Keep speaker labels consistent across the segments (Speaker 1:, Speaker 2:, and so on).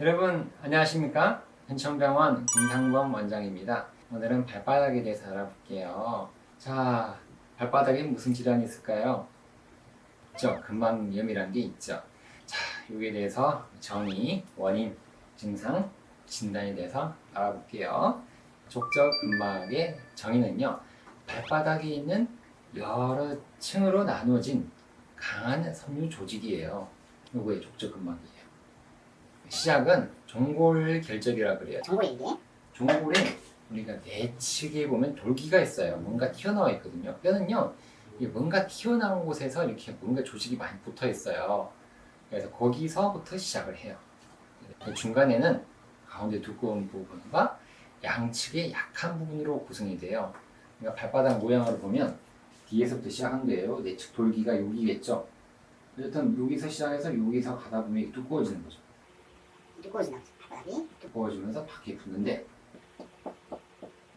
Speaker 1: 여러분 안녕하십니까? 현천병원 김상범 원장입니다. 오늘은 발바닥에 대해서 알아볼게요. 자, 발바닥에 무슨 질환이 있을까요? 있죠. 근막염이라는 게 있죠. 자, 여기에 대해서 정의, 원인, 증상, 진단에 대해서 알아볼게요. 족저 근막의 정의는요, 발바닥에 있는 여러 층으로 나누어진 강한 섬유 조직이에요. 요거의 족저 근막이에요. 시작은 종골결절이라 그래요.
Speaker 2: 전골인데?
Speaker 1: 종골에 우리가 내측에 보면 돌기가 있어요. 뭔가 튀어나와 있거든요. 뼈는요, 이게 뭔가 튀어나온 곳에서 이렇게 뭔가 조직이 많이 붙어 있어요. 그래서 거기서부터 시작을 해요. 중간에는 가운데 두꺼운 부분과 양측의 약한 부분으로 구성이 돼요. 그러니까 발바닥 모양으로 보면 뒤에서부터 시작한 거예요. 내측 돌기가 여기겠죠. 어쨌든 여기서 시작해서 여기서 가다 보면 두꺼워지는 거죠.
Speaker 2: 두꺼워진다 발바닥이.
Speaker 1: 두꺼워지면서 밖에 붙는데,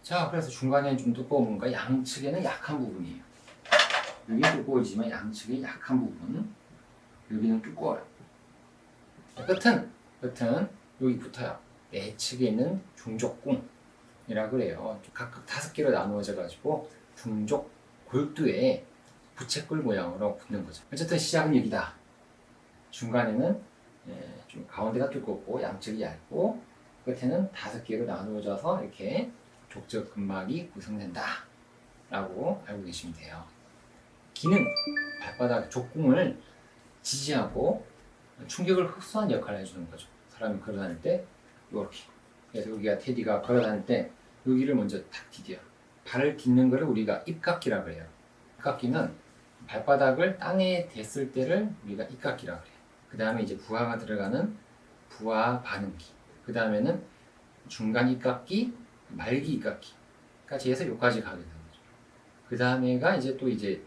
Speaker 1: 자, 그래서 중간에 좀 두꺼운 부분과 양측에는 약한 부분이에요. 여기 두꺼워지지만 양측의 약한 부분, 여기는 두꺼워요. 끝은 여기 붙어요. 내측에 있는 중족궁이라 그래요. 각각 5개로 나누어져 가지고 중족 골두에 부채꼴 모양으로 붙는 거죠. 어쨌든 시작은 여기다. 중간에는 좀 가운데가 두껍고 양측이 얇고 끝에는 5개로 나누어져서 이렇게 족저 근막이 구성된다 라고 알고 계시면 돼요. 기능, 발바닥 족궁을 지지하고 충격을 흡수한 역할을 해주는 거죠. 사람이 걸어다닐 때 이렇게, 그래서 여기가 테디가 걸어다닐 때 여기를 먼저 탁 디뎌요. 발을 딛는 거를 우리가 입각기라고 해요. 입각기는 발바닥을 땅에 댔을 때를 우리가 입각기라고 해요. 그 다음에 이제 부하가 들어가는 부하 반응기, 그 다음에는 중간 입각기, 말기 입각기까지 해서 여기까지 가게 되는 거죠. 그 다음에가 이제 또 이제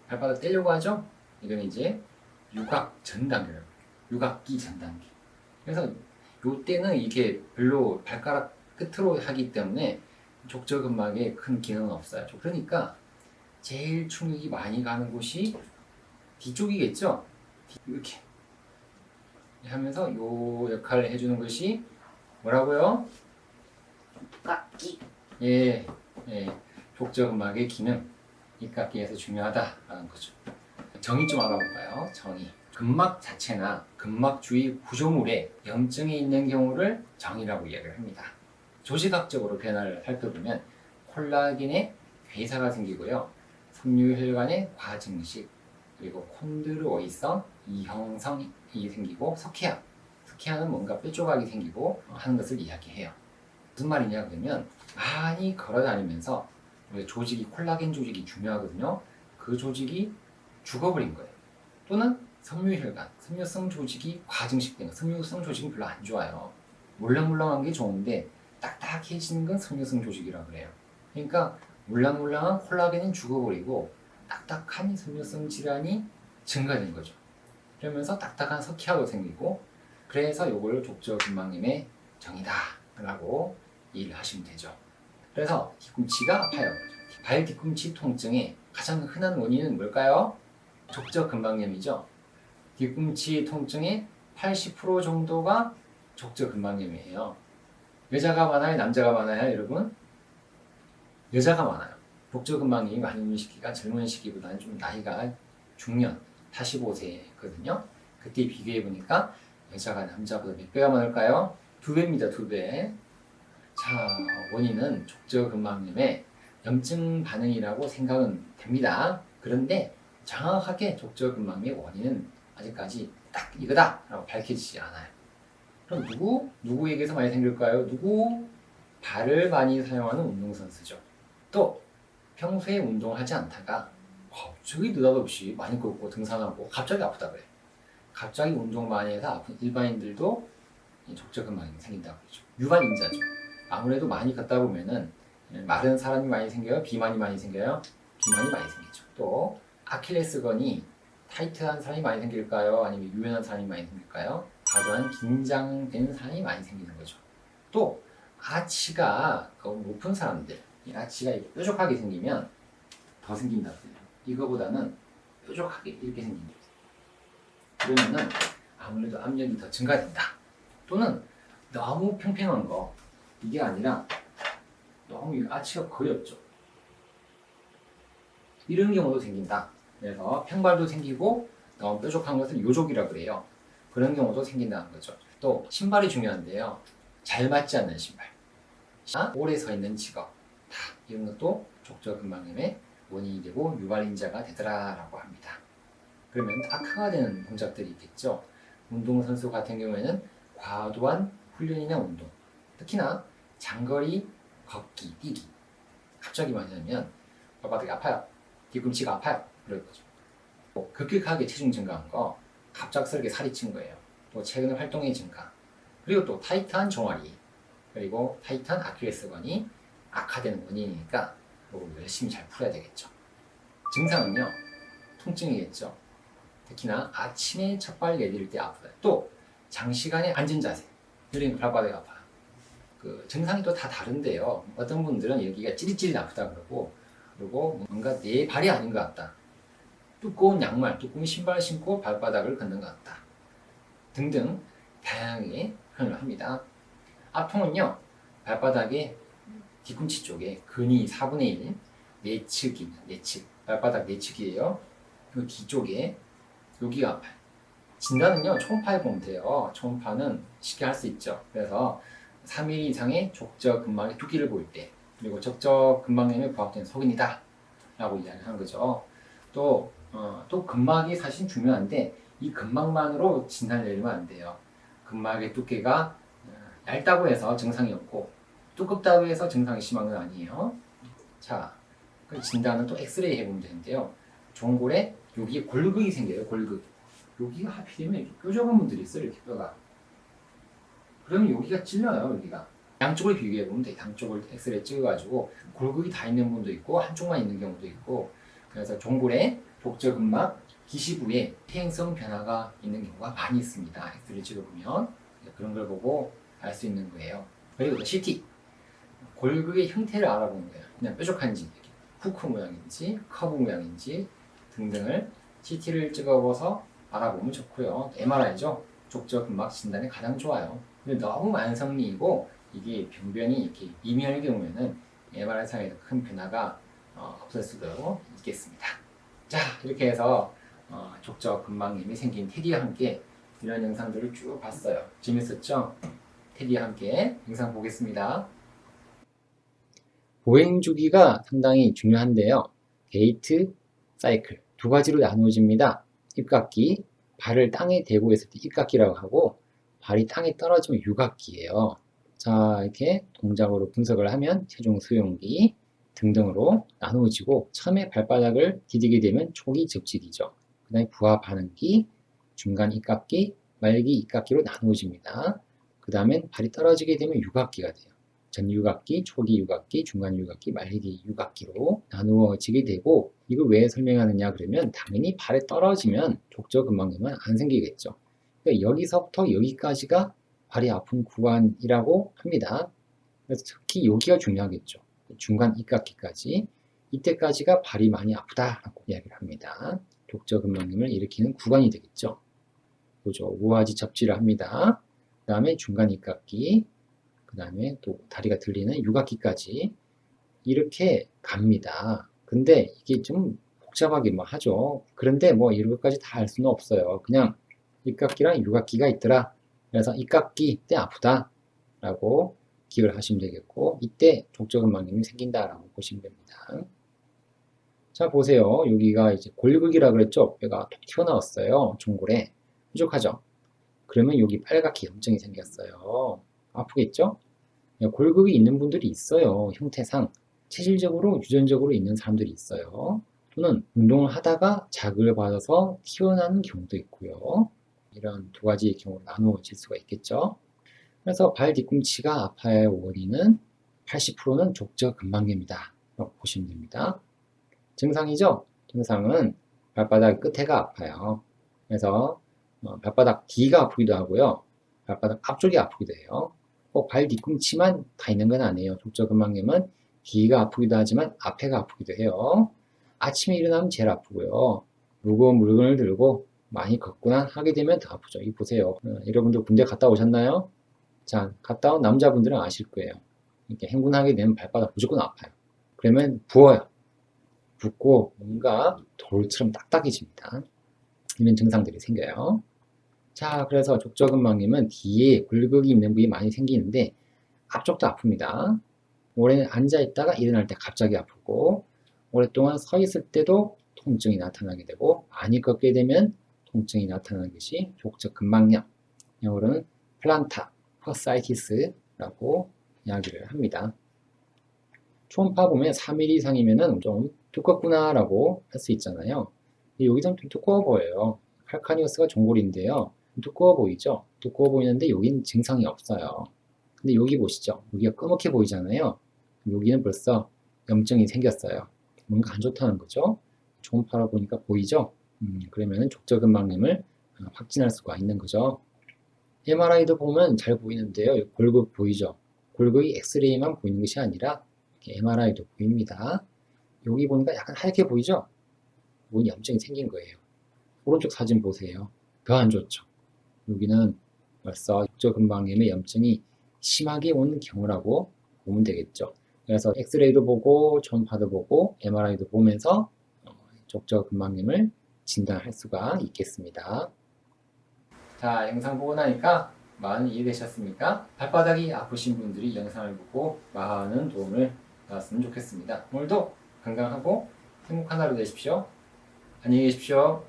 Speaker 1: 발바닥 떼려고 하죠. 이건 이제 유각 전 단계라고 해요. 유각기 전 단계. 그래서 요때는 이게 별로 발가락 끝으로 하기 때문에 족저 근막에 큰 기능은 없어요. 그러니까 제일 충격이 많이 가는 곳이 뒤쪽이겠죠. 이렇게 하면서 요 역할을 해주는 것이 뭐라고요?
Speaker 2: 깎기.
Speaker 1: 예, 족저 근막의 기능, 입각기에서 중요하다라는 거죠. 정의 좀 알아볼까요? 정의. 근막 자체나 근막 주위 구조물에 염증이 있는 경우를 정의라고 이야기를 합니다. 조직학적으로 변화를 살펴보면 콜라겐의 괴사가 생기고요, 섬유혈관의 과증식, 그리고 콘드로이성 이형성이 생기고 석회화는 뭔가 뼈조각이 생기고 하는 것을 이야기해요. 무슨 말이냐 그러면 많이 걸어다니면서 우리 조직이, 콜라겐 조직이 중요하거든요. 그 조직이 죽어버린 거예요. 또는 섬유혈관, 섬유성 조직이 과증식된 거. 섬유성 조직은 별로 안 좋아요. 물렁물렁한 게 좋은데 딱딱해지는 건 섬유성 조직이라고 그래요. 그러니까 물렁물렁한 콜라겐은 죽어버리고 딱딱한 섬유성 질환이 증가된 거죠. 그러면서 딱딱한 석회화도 생기고, 그래서 요걸 족저 근막염의 정의다 라고 이해를 하시면 되죠. 그래서 뒤꿈치가 아파요. 발 뒤꿈치 통증의 가장 흔한 원인은 뭘까요? 족저 근막염이죠. 뒤꿈치 통증의 80% 정도가 족저 근막염이에요. 여자가 많아요? 남자가 많아요? 여러분? 여자가 많아요. 족저 근막염이 많이 오는 시기가 젊은 시기보다는 좀 나이가 중년, 45세거든요. 그때 비교해 보니까 여자가 남자보다 몇 배가 많을까요? 2배입니다. 2배. 자, 원인은 족저 근막염의 염증 반응이라고 생각은 됩니다. 그런데 정확하게 족저 근막염의 원인은 아직까지 딱 이거다 라고 밝혀지지 않아요. 그럼 누구에게서 많이 생길까요? 발을 많이 사용하는 운동선수죠. 또 평소에 운동하지 않다가 갑자기 느닷없이 많이 걷고 등산하고 갑자기 아프다 그래. 갑자기 운동 많이 해서 아픈 일반인들도 족저 근막염이 생긴다고 그러죠. 유발인자죠. 아무래도 많이 걷다 보면은 마른 사람이 많이 생겨요? 비만이 많이 생겨요? 비만이 많이 생기죠. 또 아킬레스건이 타이트한 사람이 많이 생길까요? 아니면 유연한 사람이 많이 생길까요? 과도한 긴장된 사람이 많이 생기는 거죠. 또 아치가 너무 높은 사람들, 이 아치가 뾰족하게 생기면 더 생긴다고 해요. 이거보다는 뾰족하게 이렇게 생깁니다. 그러면은 아무래도 압력이 더 증가된다. 또는 너무 평평한 거 이게 아니라 너무 이 아치가 거의 없죠. 이런 경우도 생긴다. 그래서 평발도 생기고 너무 뾰족한 것을 요족이라 그래요. 그런 경우도 생긴다는 거죠. 또 신발이 중요한데요. 잘 맞지 않는 신발, 오래 서 있는 직업, 다 이런 것도 족저근막염의 원인이 되고 유발인자가 되더라라고 합니다. 그러면 악화가 되는 동작들이 있겠죠. 운동선수 같은 경우에는 과도한 훈련이나 운동, 특히나 장거리 걷기, 뛰기, 갑자기 많이 하면 발바닥이 아파요, 뒤꿈치가 아파요, 그럴 거죠. 또 급격하게 체중 증가한 거, 갑작스럽게 살이 찐 거예요. 또 최근에 활동의 증가, 그리고 또 타이트한 종아리, 그리고 타이트한 아킬레스건이 악화되는 원인이니까 이거 열심히 잘 풀어야 되겠죠. 증상은요, 통증이겠죠. 특히나 아침에 첫발 내딜 때 아프다. 또 장시간의 앉은 자세, 이런 발바닥이 아파요. 그 증상이 또 다 다른데요. 어떤 분들은 여기가 찌릿찌릿 아프다 그러고, 그리고 뭔가 내 발이 아닌 것 같다, 두꺼운 양말, 두꺼운 신발 신고 발바닥을 걷는 것 같다 등등 다양하게 표현을 합니다. 아통은요, 발바닥의 뒤꿈치 쪽에 근이 4분의 1 내측이 있는 내측, 발바닥 내측이에요. 그 뒤쪽에 여기가 아파요. 진단은요, 초음파에 보면 돼요. 초음파는 쉽게 할 수 있죠. 그래서 3mm 이상의 족저근막의 두께를 보일 때, 그리고 족저근막염에 부합된 소견이다 라고 이야기하는 거죠. 또 근막이 사실 중요한데 이 근막만으로 진단을 내리면 안 돼요. 근막의 두께가 얇다고 해서 증상이 없고 두껍다고 해서 증상이 심한 건 아니에요. 자, 그 진단은 또 엑스레이 해보면 되는데요. 종골에 여기에 골극이 생겨요. 골극. 여기가 하필이면 이렇게 뾰족한 분들이 있어요. 이렇게 뼈가. 그러면 여기가 찔려요. 여기가. 양쪽을 비교해보면 돼. 양쪽을 엑스레이 찍어가지고 골극이 다 있는 분도 있고 한쪽만 있는 경우도 있고, 그래서 종골에 족저근막 기시부에 퇴행성 변화가 있는 경우가 많이 있습니다. 엑스레이 찍어보면 그런 걸 보고 알 수 있는 거예요. 그리고 CT, 골극의 형태를 알아보는 거예요. 그냥 뾰족한지, 후크 모양인지, 커브 모양인지 등등을 CT를 찍어봐서 알아보면 좋고요. MRI죠. 족저근막 진단에 가장 좋아요. 근데 너무 만성미이고 이게 병변이 이렇게 미미할 경우에는 MRI상에서 큰 변화가 없을 수도 있겠습니다. 자, 이렇게 해서 족저근막염이 생긴 테디와 함께 이런 영상들을 쭉 봤어요. 재밌었죠? 테디와 함께 영상 보겠습니다. 보행 주기가 상당히 중요한데요. 게이트, 사이클 두 가지로 나누어집니다. 입각기, 발을 땅에 대고 있을 때 입각기라고 하고, 발이 땅에 떨어지면 유각기예요. 자, 이렇게 동작으로 분석을 하면 체중 수용기 등등으로 나누어지고, 처음에 발바닥을 디디게 되면 초기 접지기죠. 그 다음에 부하 반응기, 중간 입각기, 말기 입각기로 나누어집니다. 그 다음엔 발이 떨어지게 되면 유각기가 돼요. 전유각기, 초기 유각기, 중간 유각기, 말기 유각기로 나누어지게 되고, 이걸 왜 설명하느냐 그러면 당연히 발에 떨어지면 족저근막염은 안 생기겠죠. 그러니까 여기서부터 여기까지가 발이 아픈 구간이라고 합니다. 그래서 특히 여기가 중요하겠죠. 중간 입각기까지, 이때까지가 발이 많이 아프다라고 이야기를 합니다. 족저근막염을 일으키는 구간이 되겠죠. 보죠. 우아지 접지를 합니다. 그 다음에 중간 입각기, 그 다음에 또 다리가 들리는 유각기까지 이렇게 갑니다. 근데 이게 좀 복잡하기만 하죠. 그런데 뭐 이런 것까지 다 할 수는 없어요. 그냥 입각기랑 유각기가 있더라, 그래서 입각기 때 아프다 라고 기억을 하시면 되겠고, 이때 족저근막염이 생긴다라고 보시면 됩니다. 자, 보세요. 여기가 이제 골극이라 그랬죠. 뼈가 톡 튀어나왔어요. 종골에. 뾰족하죠. 그러면 여기 빨갛게 염증이 생겼어요. 아프겠죠? 골극이 있는 분들이 있어요. 형태상 체질적으로 유전적으로 있는 사람들이 있어요. 또는 운동을 하다가 자극을 받아서 튀어나오는 경우도 있고요. 이런 두 가지의 경우로 나누어질 수가 있겠죠. 그래서 발 뒤꿈치가 아파의 원인은 80%는 족저근막염이다 라고 보시면 됩니다. 증상이죠? 증상은 발바닥 끝에가 아파요. 그래서 발바닥 뒤가 아프기도 하고요. 발바닥 앞쪽이 아프기도 해요. 꼭 발 뒤꿈치만 다 있는 건 아니에요. 족저근막염은 뒤가 아프기도 하지만 앞에가 아프기도 해요. 아침에 일어나면 제일 아프고요. 무거운 물건을 들고 많이 걷거나 하게 되면 더 아프죠. 이 보세요. 여러분들 군대 갔다 오셨나요? 자, 갔다 온 남자분들은 아실 거예요. 이렇게 행군하게 되면 발바닥 무조건 아파요. 그러면 부어요. 붓고 뭔가 돌처럼 딱딱해집니다. 이런 증상들이 생겨요. 자, 그래서 족저근막염은 뒤에 굴곡이 있는 부위 많이 생기는데 앞쪽도 아픕니다. 오래 앉아있다가 일어날 때 갑자기 아프고 오랫동안 서 있을 때도 통증이 나타나게 되고 많이 걷게 되면 통증이 나타나는 것이 족저근막염, 영어로는 플란타 퍼사이티스라고 이야기를 합니다. 초음파 보면 3mm 이상이면 좀 두껍구나 라고 할 수 있잖아요. 여기서는 좀 두꺼워 보여요. 칼카니어스가 종골인데요. 두꺼워 보이죠? 두꺼워 보이는데 여기는 증상이 없어요. 근데 여기 보시죠. 여기가 꺼멓게 보이잖아요. 여기는 벌써 염증이 생겼어요. 뭔가 안 좋다는 거죠. 초음파로 보니까 보이죠? 그러면 족저근막염을 확진할 수가 있는 거죠. MRI도 보면 잘 보이는데요. 골격 보이죠? 골격이 엑스레이만 보이는 것이 아니라 MRI도 보입니다. 여기 보니까 약간 하얗게 보이죠? 이건 염증이 생긴 거예요. 오른쪽 사진 보세요. 더 안 좋죠? 여기는 벌써 족저근막염의 염증이 심하게 온 경우라고 보면 되겠죠. 그래서 엑스레이도 보고 초음파도 보고 MRI도 보면서 족저근막염을 진단할 수가 있겠습니다. 자, 영상 보고 나니까 많이 이해되셨습니까? 발바닥이 아프신 분들이 영상을 보고 많은 도움을 받았으면 좋겠습니다. 오늘도 건강하고 행복한 하루 되십시오. 안녕히 계십시오.